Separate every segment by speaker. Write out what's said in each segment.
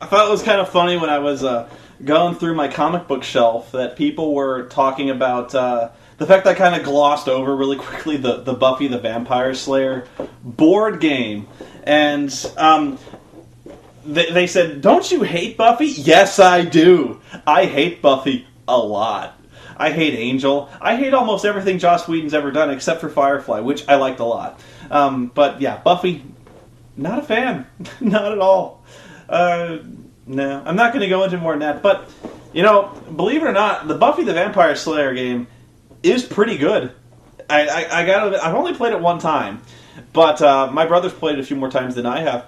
Speaker 1: I thought it was kind of funny when I was going through my comic book shelf that people were talking about the fact that I kind of glossed over really quickly the Buffy the Vampire Slayer board game. And they said, "Don't you hate Buffy?" Yes, I do. I hate Buffy a lot. I hate Angel. I hate almost everything Joss Whedon's ever done except for Firefly, which I liked a lot. But yeah, Buffy, not a fan. Not at all. No, I'm not going to go into more than that. But, believe it or not, the Buffy the Vampire Slayer game is pretty good. I've only played it one time, but my brother's played it a few more times than I have.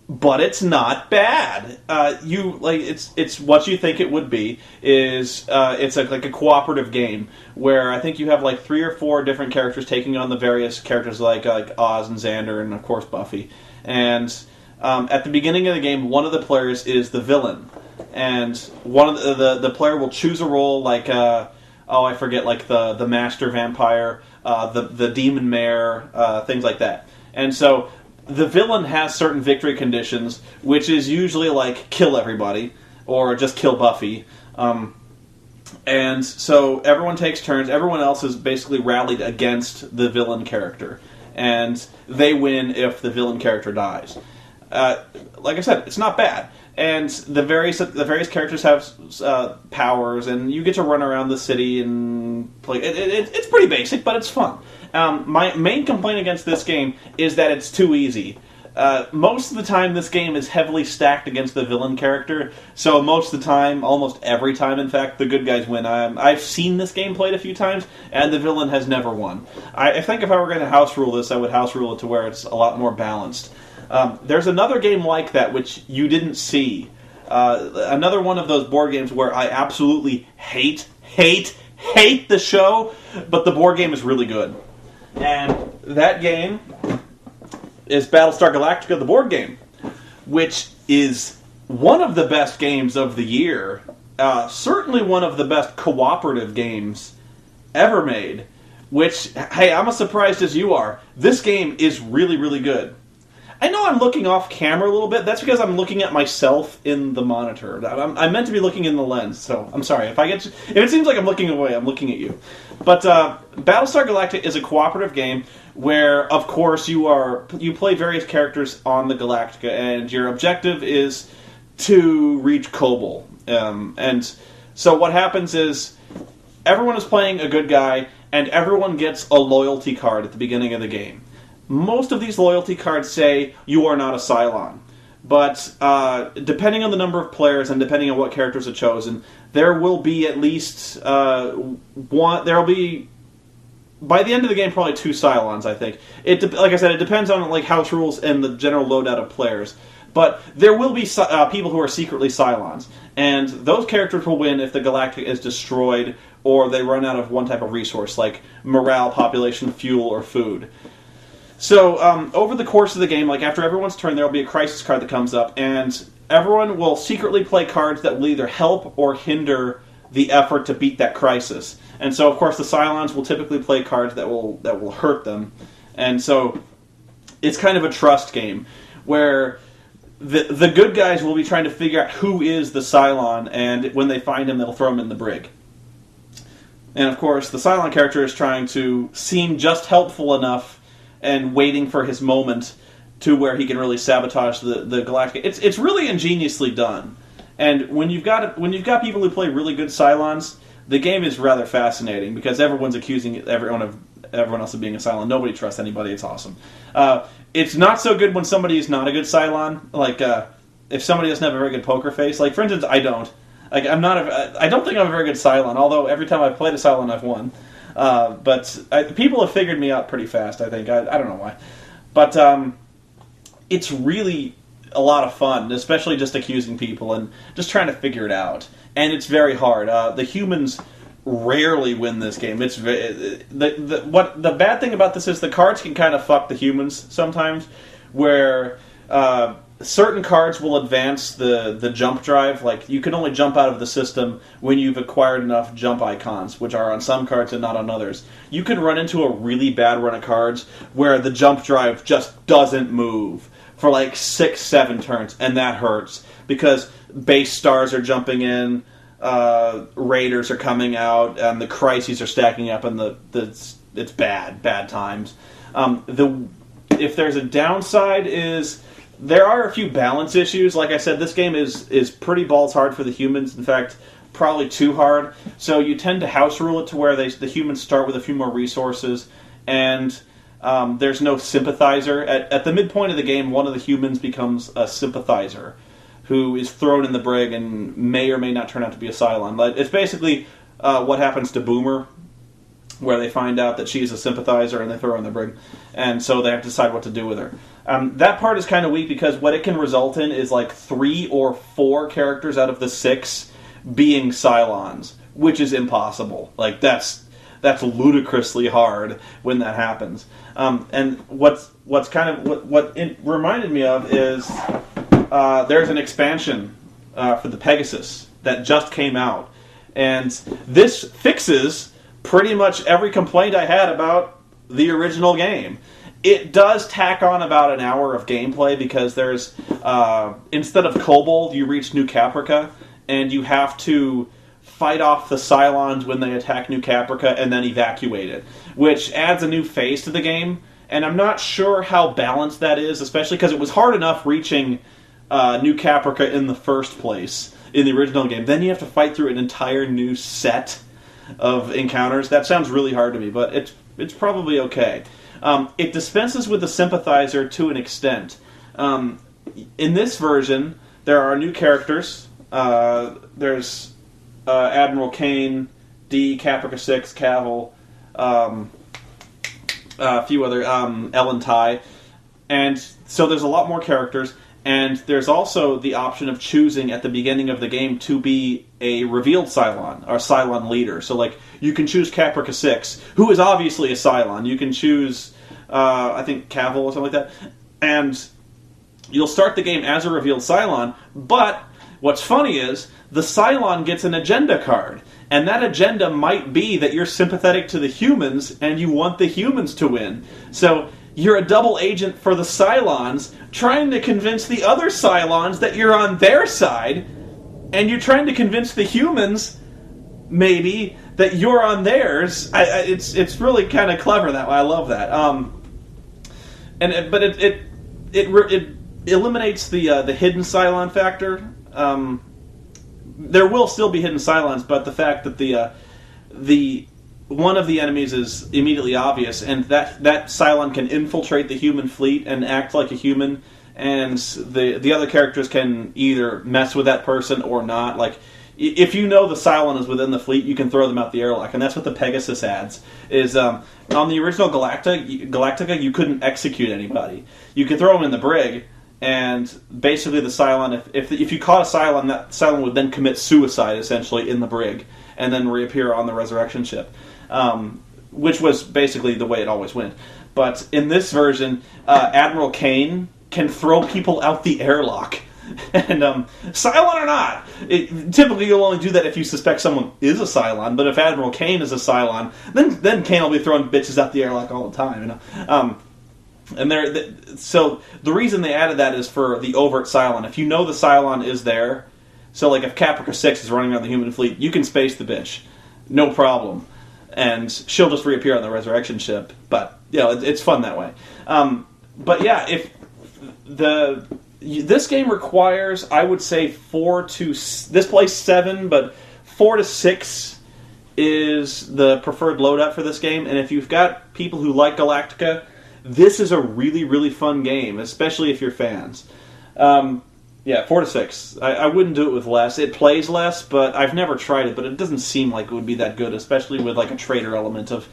Speaker 1: But it's not bad. It's what you think it would be. It's like a cooperative game where I think you have like 3 or 4 different characters taking on the various characters like Oz and Xander and of course Buffy. And at the beginning of the game, one of the players is the villain, and one of the player will choose a role like I forget, like the master vampire, the demon mare, things like that. And so the villain has certain victory conditions, which is usually like kill everybody or just kill Buffy. And so everyone takes turns. Everyone else is basically rallied against the villain character, and they win if the villain character dies. Like I said, it's not bad. And the various characters have powers, and you get to run around the city and play. It's pretty basic, but it's fun. My main complaint against this game is that it's too easy. Most of the time, this game is heavily stacked against the villain character, so most of the time, almost every time, in fact, the good guys win. I've seen this game played a few times, and the villain has never won. I think if I were going to house rule this, I would house rule it to where it's a lot more balanced. There's another game like that which you didn't see. Another one of those board games where I absolutely hate the show, but the board game is really good. And that game is Battlestar Galactica, the board game, which is one of the best games of the year. Certainly one of the best cooperative games ever made. Which, hey, I'm as surprised as you are. This game is really, really good. I know I'm looking off camera a little bit. That's because I'm looking at myself in the monitor. I'm meant to be looking in the lens, so I'm sorry. If it seems like I'm looking away, I'm looking at you. But Battlestar Galactica is a cooperative game where, of course, you play various characters on the Galactica, and your objective is to reach Kobol. And so what happens is everyone is playing a good guy, and everyone gets a loyalty card at the beginning of the game. Most of these loyalty cards say you are not a Cylon. But depending on the number of players and depending on what characters are chosen, there will be at least one. There will be, by the end of the game, probably 2 Cylons, I think. Like I said, it depends on like house rules and the general loadout of players. But there will be people who are secretly Cylons. And those characters will win if the Galactica is destroyed or they run out of one type of resource, like morale, population, fuel, or food. So, over the course of the game, like after everyone's turn, there will be a crisis card that comes up, and everyone will secretly play cards that will either help or hinder the effort to beat that crisis. And so, of course, the Cylons will typically play cards that will hurt them. And so, it's kind of a trust game, where the good guys will be trying to figure out who is the Cylon, and when they find him, they'll throw him in the brig. And, of course, the Cylon character is trying to seem just helpful enough and waiting for his moment to where he can really sabotage the Galactica. It's really ingeniously done. And when you've got people who play really good Cylons, the game is rather fascinating because everyone's accusing everyone else of being a Cylon. Nobody trusts anybody. It's awesome. It's not so good when somebody is not a good Cylon. Like if somebody doesn't have a very good poker face. Like for instance, I don't. Like I don't think I'm a very good Cylon. Although every time I've played a Cylon, I've won. But people have figured me out pretty fast, I think. I don't know why. But it's really a lot of fun, especially just accusing people and just trying to figure it out. And it's very hard. The humans rarely win this game. It's the bad thing about this is the cards can kind of fuck the humans sometimes, where certain cards will advance the jump drive. Like, you can only jump out of the system when you've acquired enough jump icons, which are on some cards and not on others. You can run into a really bad run of cards where the jump drive just doesn't move for like 6-7 turns, and that hurts because base stars are jumping in, raiders are coming out, and the crises are stacking up, and it's bad times. If there's a downside is there are a few balance issues. Like I said, this game is pretty balls hard for the humans. In fact, probably too hard. So you tend to house rule it to where the humans start with a few more resources, and there's no sympathizer. At the midpoint of the game, one of the humans becomes a sympathizer who is thrown in the brig and may or may not turn out to be a Cylon. But it's basically what happens to Boomer, where they find out that she's a sympathizer and they throw her in the brig. And so they have to decide what to do with her. That part is kind of weak because what it can result in is like 3 or 4 characters out of the 6 being Cylons, which is impossible. Like, that's ludicrously hard when that happens. And what it reminded me of is there's an expansion for the Pegasus that just came out. And this fixes pretty much every complaint I had about the original game. It does tack on about an hour of gameplay because there's, instead of Kobold, you reach New Caprica, and you have to fight off the Cylons when they attack New Caprica and then evacuate it, which adds a new phase to the game. And I'm not sure how balanced that is, especially because it was hard enough reaching New Caprica in the first place in the original game. Then you have to fight through an entire new set of encounters. That sounds really hard to me, but it's probably okay. It dispenses with the sympathizer to an extent. In this version, there are new characters. There's Admiral Kane, D, Caprica 6, Cavil, a few other, Ellen Ty. And so there's a lot more characters, and there's also the option of choosing at the beginning of the game to be a revealed Cylon, or Cylon leader. So, like, you can choose Caprica 6, who is obviously a Cylon. You can choose, I think, Cavil or something like that. And you'll start the game as a revealed Cylon, but what's funny is the Cylon gets an agenda card. And that agenda might be that you're sympathetic to the humans and you want the humans to win. So you're a double agent for the Cylons, trying to convince the other Cylons that you're on their side, and you're trying to convince the humans, maybe, that you're on theirs. It's really kind of clever that way. I love that. But it eliminates the hidden Cylon factor. There will still be hidden Cylons, but the fact that the one of the enemies is immediately obvious, and that Cylon can infiltrate the human fleet and act like a human, and the other characters can either mess with that person or not. Like, if you know the Cylon is within the fleet, you can throw them out the airlock, and that's what the Pegasus adds. Is on the original Galactica, you couldn't execute anybody. You could throw them in the brig, and basically the Cylon, if you caught a Cylon, that Cylon would then commit suicide, essentially, in the brig, and then reappear on the resurrection ship. Which was basically the way it always went. But in this version, Admiral Kane can throw people out the airlock. And Cylon or not, typically you'll only do that if you suspect someone is a Cylon, but if Admiral Kane is a Cylon, then Kane will be throwing bitches out the airlock all the time, you know? So the reason they added that is for the overt Cylon. If you know the Cylon is there, so like if Caprica 6 is running around the human fleet, you can space the bitch. No problem. And she'll just reappear on the resurrection ship. But, you know, it's fun that way. But yeah, if this game requires, I would say, 4 to... This plays 7, but 4 to 6 is the preferred loadout for this game. And if you've got people who like Galactica, this is a really, really fun game, especially if you're fans. Yeah, 4 to 6. I wouldn't do it with less. It plays less, but I've never tried it, but it doesn't seem like it would be that good, especially with like a traitor element of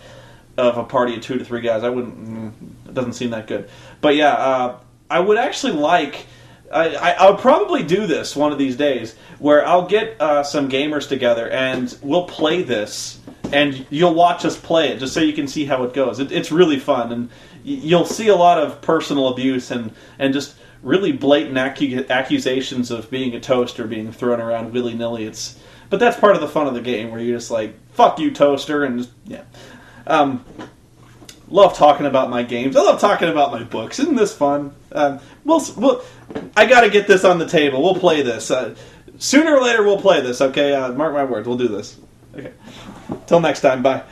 Speaker 1: a party of 2 to 3 guys. It doesn't seem that good. But yeah, I would actually like... I'll probably do this one of these days, where I'll get some gamers together and we'll play this, and you'll watch us play it just so you can see how it goes. It's really fun, and you'll see a lot of personal abuse and just really blatant accusations of being a toaster being thrown around willy-nilly. But that's part of the fun of the game, where you're just like, fuck you, toaster, and just, yeah. love talking about my games. I love talking about my books. Isn't this fun? I got to get this on the table. We'll play this. Sooner or later, we'll play this, okay? Mark my words, we'll do this. Okay. Till next time, bye.